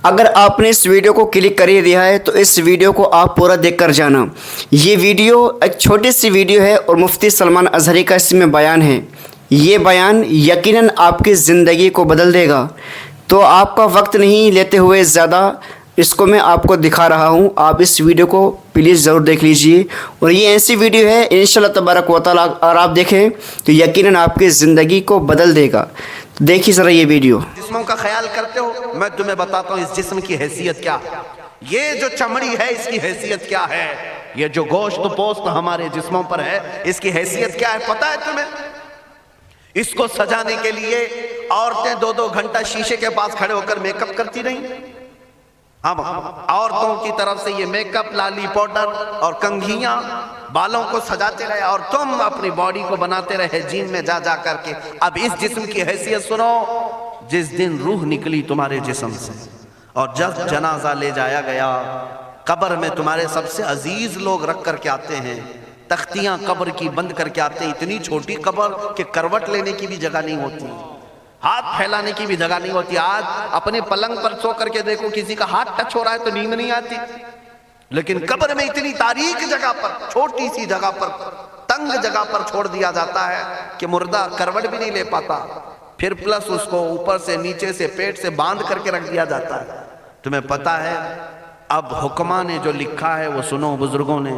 اگر آپ نے اس ویڈیو کو کلک کر ہی دیا ہے تو اس ویڈیو کو آپ پورا دیکھ کر جانا۔ یہ ویڈیو ایک چھوٹی سی ویڈیو ہے اور مفتی سلمان اظہری کا اس میں بیان ہے۔ یہ بیان یقیناً آپ کی زندگی کو بدل دے گا۔ تو آپ کا وقت نہیں لیتے ہوئے زیادہ اس کو میں آپ کو دکھا رہا ہوں، آپ اس ویڈیو کو پلیز ضرور دیکھ لیجئے۔ اور یہ ایسی ویڈیو ہے انشاءاللہ تبارک و تعالیٰ اگر آپ دیکھیں تو یقیناً آپ کی زندگی کو بدل دے گا۔ دیکھیے ذرا یہ ویڈیو۔ جسموں کا خیال کرتے ہو، میں تمہیں بتاتا ہوں اس جسم کی حیثیت کیا ہے۔ یہ جو چمڑی ہے اس کی حیثیت کیا ہے، یہ جو گوشت پوست ہمارے جسموں پر ہے اس کی حیثیت کیا ہے پتہ ہے تمہیں؟ اس کو سجانے کے لیے عورتیں 2-2 گھنٹہ شیشے کے پاس کھڑے ہو کر میک اپ کرتی رہیں۔ اب عورتوں کی طرف سے یہ میک اپ، لالی پاؤڈر اور کنگھیاں بالوں کو سجاتے رہے اور تم اپنی باڈی کو بناتے رہے جیم میں جا جا کر کے۔ اب اس جسم کی حیثیت سنو، جس دن روح نکلی تمہارے جسم سے اور جب جنازہ لے جایا گیا، قبر میں تمہارے سب سے عزیز لوگ رکھ کر کے آتے ہیں، تختیاں قبر کی بند کر کے آتے ہیں، اتنی چھوٹی قبر کہ کروٹ لینے کی بھی جگہ نہیں ہوتی، ہاتھ پھیلانے کی بھی جگہ نہیں ہوتی۔ آج اپنے پلنگ پر سو کر کے دیکھو، کسی کا ہاتھ ٹچ ہو رہا ہے تو نیند نہیں آتی، لیکن قبر میں اتنی تاریک جگہ پر، چھوٹی سی جگہ پر، تنگ جگہ پر چھوڑ دیا جاتا ہے کہ مردہ کروٹ بھی نہیں لے پاتا، پھر پلس اس کو اوپر سے نیچے سے پیٹ سے باندھ کر کے رکھ دیا جاتا ہے۔ تمہیں پتا ہے اب حکماں نے جو لکھا ہے وہ سنو بزرگوں نے،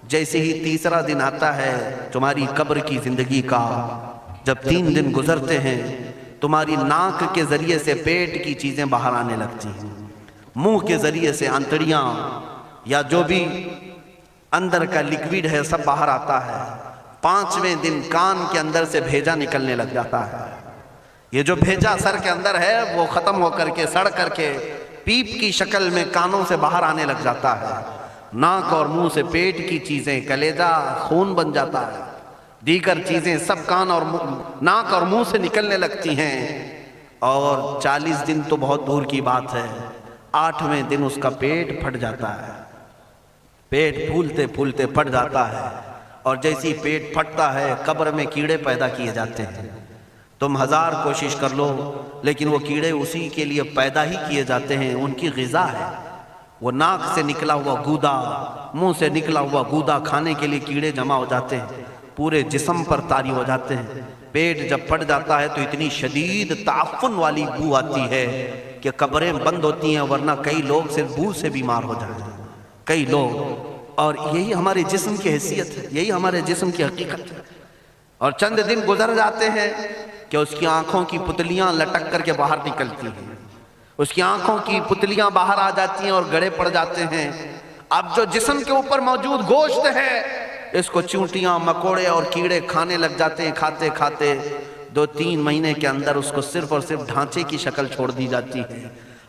جیسے ہی تیسرا دن آتا ہے تمہاری قبر کی زندگی کا، جب 3 دن گزرتے ہیں تمہاری ناک کے ذریعے سے پیٹ کی چیزیں باہر آنے لگتی ہیں، منہ کے ذریعے سے انتڑیاں یا جو بھی اندر کا لیکویڈ ہے سب باہر آتا ہے۔ 5ویں دن کان کے اندر سے بھیجا نکلنے لگ جاتا ہے۔ یہ جو بھیجا سر کے اندر ہے وہ ختم ہو کر کے سڑ کر کے پیپ کی شکل میں کانوں سے باہر آنے لگ جاتا ہے۔ ناک اور منہ سے پیٹ کی چیزیں، کلیجہ، خون بن جاتا ہے، دیگر چیزیں سب کان اور ناک اور منہ سے نکلنے لگتی ہیں، اور 40 دن تو بہت دور کی بات ہے، 8ویں دن اس کا پیٹ پھٹ جاتا ہے، پیٹ پھولتے پھولتے پھٹ جاتا ہے، اور جیسی پیٹ پھٹتا ہے قبر میں کیڑے پیدا کیے جاتے ہیں۔ تم 1000 کوشش کر لو لیکن وہ کیڑے اسی کے لیے پیدا ہی کیے جاتے ہیں، ان کی غذا ہے۔ وہ ناک سے نکلا ہوا گودا، منہ سے نکلا ہوا گودا کھانے کے لیے کیڑے جمع ہو جاتے ہیں، پورے جسم پر طاری ہو جاتے ہیں۔ پیٹ جب پھٹ جاتا ہے تو اتنی شدید تعفن والی بو آتی ہے کہ قبریں بند ہوتی ہیں، ورنہ کئی لوگ صرف بو سے بیمار ہو جاتے ہیں، کئی لوگ۔ اور یہی ہمارے جسم کی حیثیت ہے، یہی ہمارے جسم کی حقیقت ہے۔ اور چند دن گزر جاتے ہیں کہ اس کی آنکھوں کی پتلیاں لٹک کر کے باہر نکلتی ہیں، اس کی آنکھوں کی پتلیاں باہر آ جاتی ہیں اور گڑے پڑ جاتے ہیں۔ اب جو جسم کے اوپر موجود گوشت ہے اس کو چونٹیاں، مکوڑے اور کیڑے کھانے لگ جاتے ہیں، کھاتے کھاتے 2-3 مہینے کے اندر اس کو صرف اور صرف ڈھانچے کی شکل چھوڑ دی جاتی ہے،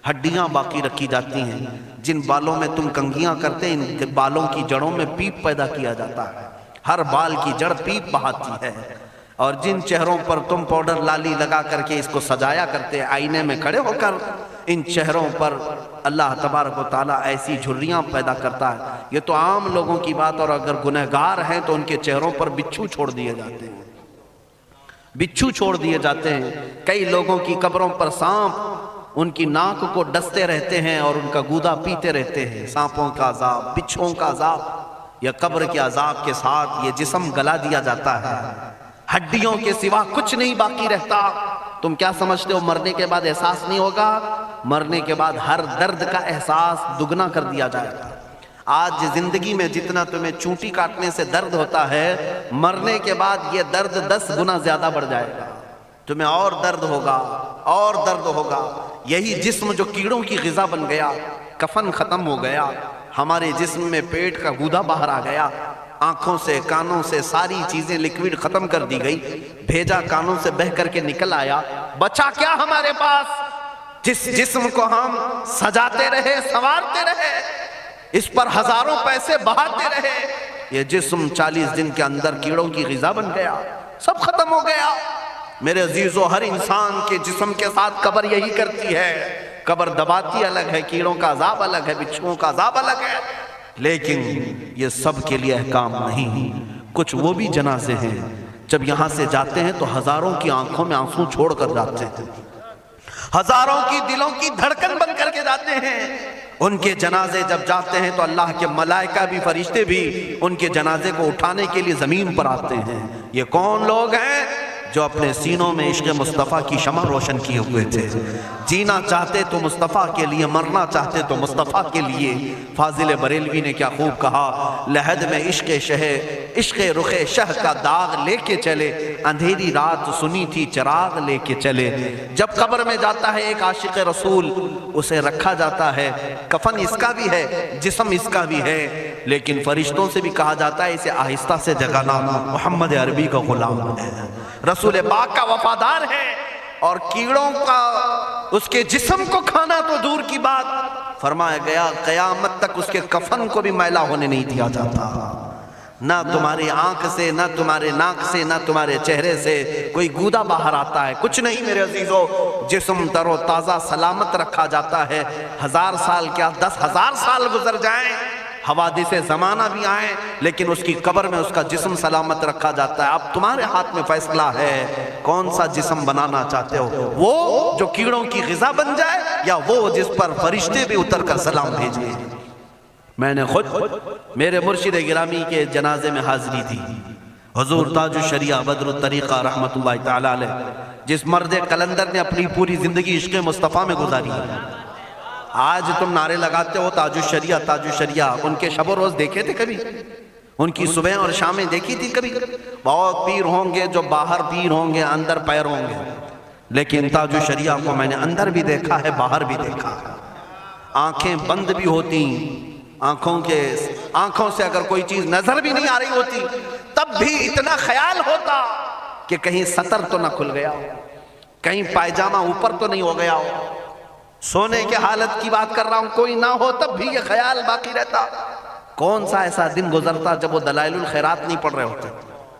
ہڈیاں باقی رکھی جاتی ہیں۔ جن بالوں میں تم کنگھیاں کرتے ہیں ان بالوں کی جڑوں میں پیپ پیدا کیا جاتا ہے، ہر بال کی جڑ پیپ بہاتی ہے۔ اور جن چہروں پر تم پاؤڈر لالی لگا کر کے اس کو سجایا کرتے آئینے میں کھڑے ہو کر، ان چہروں پر اللہ تبارک و تعالیٰ ایسی جھریاں پیدا کرتا ہے۔ یہ تو عام لوگوں کی بات، اور اگر گنہگار ہیں تو ان کے چہروں پر بچھو چھوڑ دیے جاتے ہیں، بچھو چھوڑ دیے جاتے ہیں۔ کئی لوگوں کی قبروں پر سانپ ان کی ناک کو ڈستے رہتے ہیں اور ان کا گودا پیتے رہتے ہیں۔ سانپوں کا عذاب، بچھوؤں کا عذاب، یا قبر کے عذاب کے ساتھ یہ جسم گلا دیا جاتا ہے، ہڈیوں کے سوا کچھ نہیں باقی رہتا۔ تم کیا سمجھتے ہو مرنے کے بعد احساس نہیں ہوگا؟ مرنے کے بعد ہر درد کا احساس دگنا کر دیا جائے گا۔ آج زندگی میں جتنا تمہیں چونٹی کاٹنے سے درد ہوتا ہے، مرنے کے بعد یہ درد 10 گنا زیادہ بڑھ جائے گا، تمہیں اور درد ہوگا، اور درد ہوگا۔ یہی جسم جو کیڑوں کی غذا بن گیا، کفن ختم ہو گیا، ہمارے جسم میں پیٹ کا گودا باہر آ گیا، آنکھوں سے کانوں سے ساری چیزیں لیکویڈ ختم کر دی گئی، بھیجا کانوں سے بہہ کر کے نکل آیا، بچا کیا ہمارے پاس؟ جس جسم کو ہم سجاتے رہے، سنوارتے رہے، اس پر ہزاروں پیسے بہاتے رہے، یہ جسم 40 دن کے اندر کیڑوں کی غذا بن گیا، سب ختم ہو گیا۔ میرے عزیزو، ہر انسان کے جسم کے ساتھ قبر یہی کرتی ہے، قبر دباتی الگ ہے، کیڑوں کا عذاب الگ ہے، بچھوؤں کا عذاب الگ ہے، لیکن یہ سب کے لیے احکام نہیں۔ کچھ وہ بھی جنازے ہیں جب یہاں سے جاتے ہیں تو ہزاروں کی آنکھوں میں آنسو چھوڑ کر جاتے ہیں، ہزاروں کی دلوں کی دھڑکن بن کر کے جاتے جاتے ہیں، ان کے جنازے جب جاتے ہیں تو اللہ کے ملائکہ بھی فرشتے بھی ان کے جنازے کو اٹھانے کے لیے زمین پر آتے ہیں۔ یہ کون لوگ ہیں؟ جو اپنے سینوں میں عشق مصطفیٰ کی شمع روشن کیے ہوئے تھے، جینا چاہتے تو مصطفیٰ کے لیے، مرنا چاہتے تو مصطفیٰ کے لیے۔ فاضل بریلوی نے کیا خوب کہا، لحد میں عشق رخ شہ کا داغ لے کے چلے، اندھیری رات سنی تھی چراغ لے کے چلے۔ جب قبر میں جاتا ہے ایک عاشق رسول، اسے رکھا جاتا ہے، کفن اس کا بھی ہے، جسم اس کا بھی ہے، لیکن فرشتوں سے بھی کہا جاتا ہے اسے آہستہ سے جگانا، محمد عربی کا غلام ہے، رسول پاک کا وفادار ہے، اور کیڑوں کا اس کے جسم کو کھانا تو دور کی بات، فرمایا گیا قیامت تک اس کے کفن کو بھی میلا ہونے نہیں دیا جاتا۔ نہ تمہاری آنکھ سے، نہ تمہارے ناک سے، نہ تمہارے چہرے سے کوئی گودا باہر آتا ہے، کچھ نہیں میرے عزیزو، جسم تر و تازہ سلامت رکھا جاتا ہے۔ 1000 سال کیا 10,000 سال گزر جائیں، حوادث زمانہ بھی آئیں، لیکن اس کی قبر میں اس کا جسم سلامت رکھا جاتا ہے۔ اب تمہارے ہاتھ میں فیصلہ ہے، کون سا جسم بنانا چاہتے ہو، وہ جو کیڑوں کی غذا بن جائے، یا وہ جس پر فرشتے بھی اتر کر سلام بھیجیں۔ میں نے خود میرے مرشد گرامی کے جنازے میں حاضری دی، حضور تاج الشریعہ بدر الطریقہ رحمت اللہ تعالی علیہ، جس مرد قلندر نے اپنی پوری زندگی عشق مصطفیٰ میں گزاری ہے۔ آج تم نعرے لگاتے ہو تاج الشریعہ تاج الشریعہ، ان کے شب و روز دیکھے تھے کبھی؟ ان کی صبح اور شامیں دیکھی تھی کبھی؟ بہت پیر ہوں گے جو باہر پیر ہوں گے، اندر پیر ہوں گے، لیکن تاج الشریعہ کو میں نے اندر بھی دیکھا ہے، باہر بھی دیکھا ہے۔ آنکھیں بند بھی ہوتی، آنکھوں سے اگر کوئی چیز نظر بھی نہیں آ رہی ہوتی، تب بھی اتنا خیال ہوتا کہ کہیں سطر تو نہ کھل گیا ہو، کہیں پائجامہ اوپر تو نہیں ہو گیا ہو۔ سونے کے حالت کی بات کر رہا ہوں، کوئی نہ ہو تب بھی یہ خیال باقی رہتا۔ کون سا ایسا دن گزرتا جب وہ دلائل الخیرات نہیں پڑھ رہے ہوتے،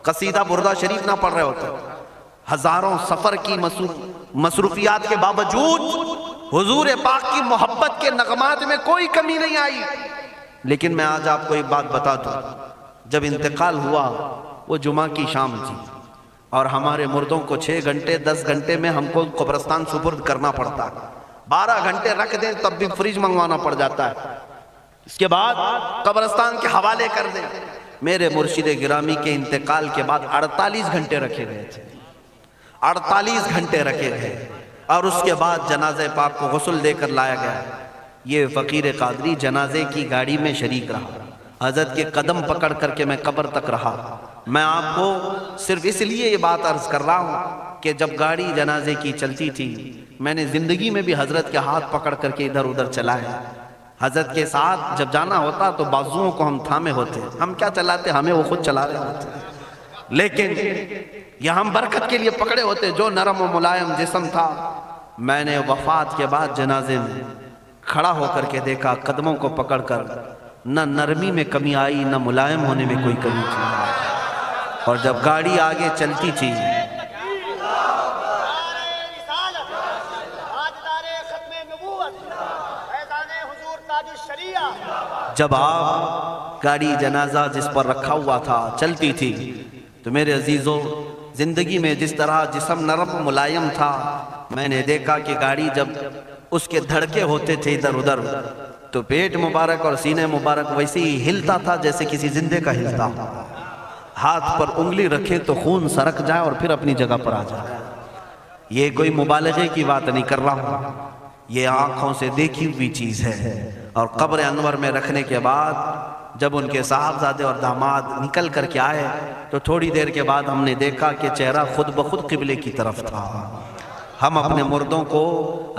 قصیدہ بردہ شریف نہ پڑھ رہے ہوتے، ہزاروں سفر کی مصروفیات کے باوجود حضور پاک کی محبت کے نغمات میں کوئی کمی نہیں آئی۔ لیکن میں آج آپ کو ایک بات بتا دوں، جب انتقال ہوا وہ جمعہ کی شام تھی، اور ہمارے مردوں کو 6 گھنٹے 10 گھنٹے میں ہم کو قبرستان سپرد کرنا پڑتا، 12 گھنٹے رکھ دیں تب بھی فریج منگوانا پڑ جاتا ہے، اس کے بعد قبرستان کے حوالے کر دیں۔ میرے مرشد گرامی کے انتقال کے بعد 48 گھنٹے رکھے گئے تھے، 48 گھنٹے رکھے گئے، اور اس کے بعد جنازہ پاک کو غسل دے کر لایا گیا۔ یہ فقیر قادری جنازے کی گاڑی میں شریک رہا، حضرت کے قدم پکڑ کر کے میں قبر تک رہا۔ میں آپ کو صرف اس لیے یہ بات عرض کر رہا ہوں کہ جب گاڑی جنازے کی چلتی تھی، میں نے زندگی میں بھی حضرت کے ہاتھ پکڑ کر کے ادھر ادھر چلائے۔ حضرت کے ساتھ جب جانا ہوتا تو بازوؤں کو ہم تھامے ہوتے، ہم کیا چلاتے، ہمیں وہ خود چلا رہے ہوتے، لیکن یہ ہم برکت کے لیے پکڑے ہوتے۔ جو نرم و ملائم جسم تھا، میں نے وفات کے بعد جنازے میں کھڑا ہو کر کے دیکھا، قدموں کو پکڑ کر، نہ نرمی میں کمی آئی، نہ ملائم ہونے میں کوئی کمی تھی۔ اور جب گاڑی آگے چلتی تھی، جب آپ گاڑی جنازہ جس پر رکھا ہوا تھا چلتی تھی، تو میرے عزیزو زندگی میں جس طرح جسم نرم ملائم تھا، میں نے دیکھا کہ گاڑی جب اس کے دھڑکے ہوتے تھے ادھر ادھر، تو پیٹ مبارک اور سینے مبارک ویسے ہی ہلتا تھا جیسے کسی زندے کا ہلتا۔ ہاتھ پر انگلی رکھے تو خون سرک جائے اور پھر اپنی جگہ پر آ جائے۔ یہ کوئی مبالغے کی بات نہیں کر رہا ہوں، یہ آنکھوں سے دیکھی ہوئی چیز ہے۔ اور قبر انور میں رکھنے کے بعد جب ان کے صاحبزادے اور داماد نکل کر کے آئے، تو تھوڑی دیر کے بعد ہم نے دیکھا کہ چہرہ خود بخود قبلے کی طرف تھا۔ ہم اپنے مردوں کو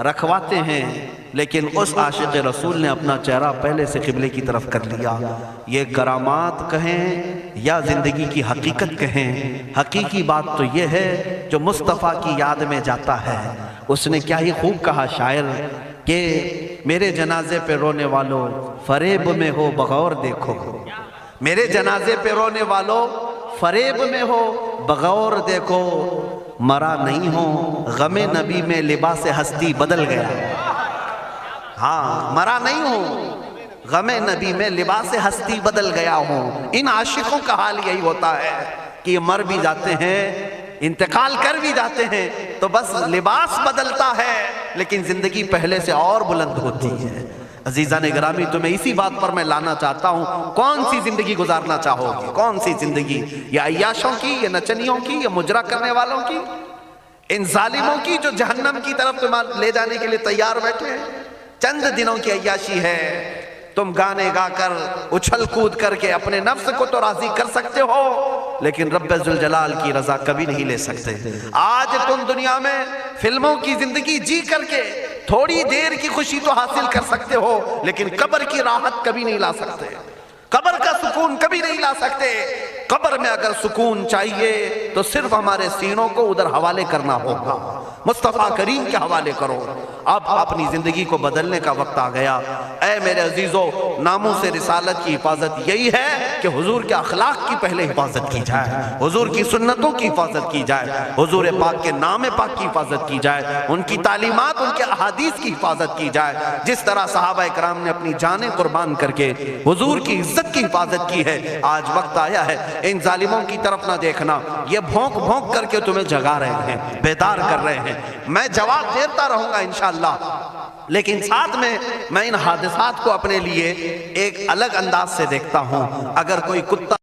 رکھواتے ہیں، لیکن اس عاشق رسول نے اپنا چہرہ پہلے سے قبلے کی طرف کر لیا۔ یہ کرامات کہیں یا زندگی کی حقیقت کہیں، حقیقی بات تو یہ ہے جو مصطفیٰ کی یاد میں جاتا ہے۔ اس نے کیا ہی خوب کہا شاعر کہ میرے جنازے پہ رونے والوں فریب میں ہو بغور دیکھو، میرے جنازے پہ رونے والوں فریب میں ہو بغور دیکھو، مرا نہیں ہوں غم نبی میں لباس ہستی بدل گیا۔ ہاں، مرا نہیں ہوں غم نبی میں لباس ہستی بدل گیا ہوں۔ ان عاشقوں کا حال یہی ہوتا ہے کہ یہ مر بھی جاتے ہیں، انتقال کر بھی جاتے ہیں، تو بس لباس بدلتا ہے، لیکن زندگی پہلے سے اور بلند ہوتی ہے۔ عزیزان گرامی، تمہیں اسی بات پر میں لانا چاہتا ہوں، کون سی زندگی گزارنا چاہو گے؟ کون سی زندگی؟ یا عیاشوں کی، یا نچنیوں کی، یا مجرا کرنے والوں کی، ان ظالموں کی جو جہنم کی طرف تمہیں لے جانے کے لیے تیار بیٹھے ہیں؟ چند دنوں کی عیاشی ہے، تم گانے گا کر اچھل کود کر کے اپنے نفس کو تو راضی کر سکتے ہو، لیکن رب ذوالجلال کی رضا کبھی نہیں لے سکتے۔ آج تم دنیا میں فلموں کی زندگی جی کر کے تھوڑی دیر کی خوشی تو حاصل کر سکتے ہو، لیکن قبر کی راحت کبھی نہیں لا سکتے، قبر کا سکون کبھی نہیں لا سکتے۔ قبر میں اگر سکون چاہیے تو صرف ہمارے سینوں کو ادھر حوالے کرنا ہوگا، مصطفیٰ کریم کے حوالے کرو۔ اب اپنی زندگی کو بدلنے کا وقت آ گیا۔ اے میرے عزیزو، ناموس رسالت کی حفاظت یہی ہے کہ حضور کے اخلاق کی پہلے حفاظت کی جائے، حضور کی سنتوں کی حفاظت کی جائے، حضور پاک کے نام پاک کی حفاظت کی جائے، ان کی تعلیمات، ان کے احادیث کی حفاظت کی جائے۔ جس طرح صحابہ کرام نے اپنی جانیں قربان کر کے حضور کی عزت کی حفاظت کی ہے، آج وقت آیا ہے ان ظالموں کی طرف نہ دیکھنا، یہ بھونک بھونک کر کے تمہیں جگا رہے ہیں، بیدار کر رہے ہیں۔ میں جواب دیتا رہوں گا انشاءاللہ، لیکن ساتھ میں ان حادثات کو اپنے لیے ایک الگ انداز سے دیکھتا ہوں۔ اگر کوئی کتا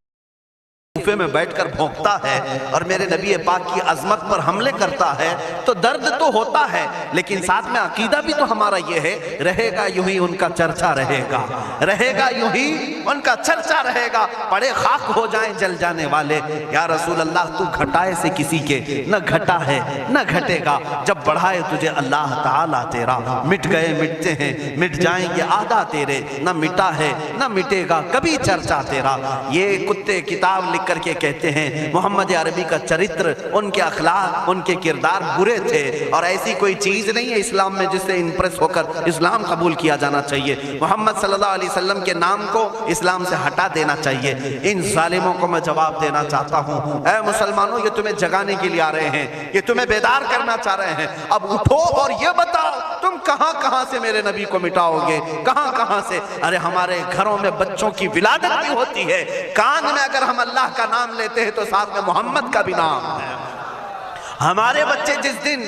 کوفے میں بیٹھ کر بھونکتا ہے اور میرے نبی پاک کی عظمت پر حملے کرتا ہے تو درد تو ہوتا ہے، لیکن ساتھ میں عقیدہ بھی تو ہمارا یہ ہے، رہے گا یوں ہی ان کا چرچا رہے گا، رہے گا یوں ہی ان کا چرچا رہے گا، پڑے خاک ہو جائیں جل جانے والے۔ یا رسول اللہ، تو گھٹائے سے کسی کے نہ گھٹا ہے نہ گھٹے گا، جب بڑھائے تجھے اللہ تعالیٰ تیرا، مٹ گئے مٹتے ہیں مٹ جائیں گے آدھا تیرے، نہ مٹا ہے نہ مٹے گا کبھی چرچا تیرا۔ یہ کتے کتاب لکھ کر کے کہتے ہیں محمد عربی کا چرتر، ان کے اخلاق، ان کے کردار برے تھے، اور ایسی کوئی چیز نہیں ہے اسلام میں جس سے امپریس ہو کر اسلام قبول کیا جانا چاہیے۔ محمد صلی اللہ علیہ وسلم کے نام کو اسلام سے ہٹا دینا چاہیے۔ ان ظالموں کو میں جواب دینا چاہتا ہوں، اے مسلمانوں، یہ تمہیں جگانے کے لیے آ رہے ہیں، یہ تمہیں بیدار کرنا چاہ رہے ہیں۔ اب اٹھو اور یہ بتاؤ تم کہاں کہاں سے میرے نبی کو مٹاؤ گے، کہاں کہاں سے؟ ارے ہمارے گھروں میں بچوں کی ولادت بھی ہوتی ہے، کان میں اگر ہم اللہ کا نام لیتے ہیں تو ساتھ میں محمد کا بھی نام ہے۔ ہمارے بچے جس دن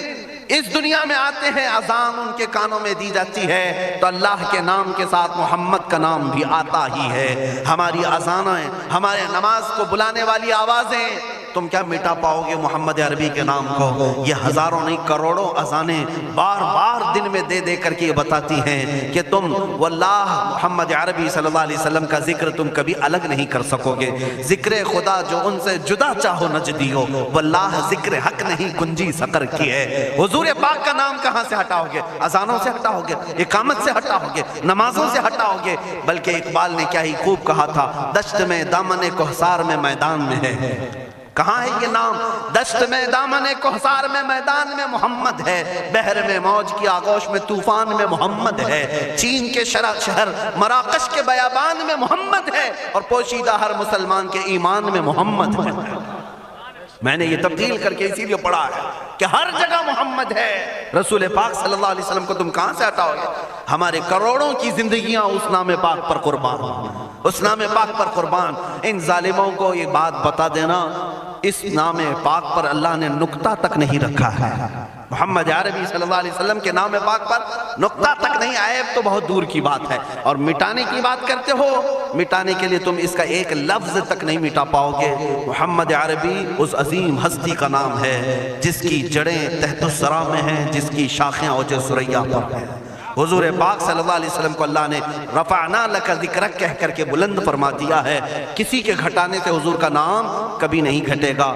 اس دنیا میں آتے ہیں، اذان ان کے کانوں میں دی جاتی ہے تو اللہ کے نام کے ساتھ محمد کا نام بھی آتا ہی ہے۔ ہماری اذانیں، ہمارے نماز کو بلانے والی آوازیں، تم کیا مٹا پاؤ گے محمد عربی کے نام کو؟ یہ ہزاروں نہیں کروڑوں اذانیں بار بار دن میں دے دے کر کے یہ بتاتی ہیں کہ تم واللہ محمد عربی صلی اللہ علیہ وسلم کا ذکر تم کبھی الگ نہیں کر سکو گے۔ ذکر خدا جو ان سے جدا چاہو نجدی ہو، واللہ ذکر حق نہیں کنجی سقر کی ہے۔ حضور پاک کا نام کہاں سے ہٹاؤ گے؟ اذانوں سے ہٹاؤ گے، اقامت سے ہٹاؤ گے، نمازوں سے ہٹاؤ گے؟ بلکہ اقبال نے کیا ہی خوب کہا تھا، دشت میں دامن کوہسار میں میدان میں ہے۔ کہاں ہے یہ نام؟ دشت میں دامن کوہسار میں میدان میں محمد ہے، بحر میں موج کی آغوش میں طوفان میں محمد ہے، چین کے شہر مراکش کے بیابان میں محمد ہے، اور پوشیدہ ہر مسلمان کے ایمان میں محمد ہے۔ میں نے یہ تبدیل کر کے اسی لیے پڑھا ہے کہ ہر جگہ محمد ہے۔ رسول پاک صلی اللہ علیہ وسلم کو تم کہاں سے ہٹاؤ گے؟ ہمارے کروڑوں کی زندگیاں اس نام پاک پر قربان، اس نام پاک پر قربان۔ ان ظالموں کو یہ بات بتا دینا، اس نام پاک پر اللہ نے نقطہ تک نہیں رکھا ہے۔ محمد عربی صلی اللہ علیہ وسلم کے نام پاک پر نقطہ تک نہیں، عیب تو بہت دور کی بات ہے۔ اور مٹانے کی بات کرتے ہو، مٹانے کے لیے تم اس کا ایک لفظ تک نہیں مٹا پاؤ گے۔ محمد عربی اس عظیم ہستی کا نام ہے جس کی جڑیں تحت الثری میں ہیں، جس کی شاخیں اوج ثریا پر ہیں۔ حضور پاک صلی اللہ علیہ وسلم کو اللہ نے رفعنا لک ذکرک کہہ کر کے بلند فرما دیا ہے۔ کسی کے گھٹانے سے حضور کا نام کبھی نہیں گھٹے گا۔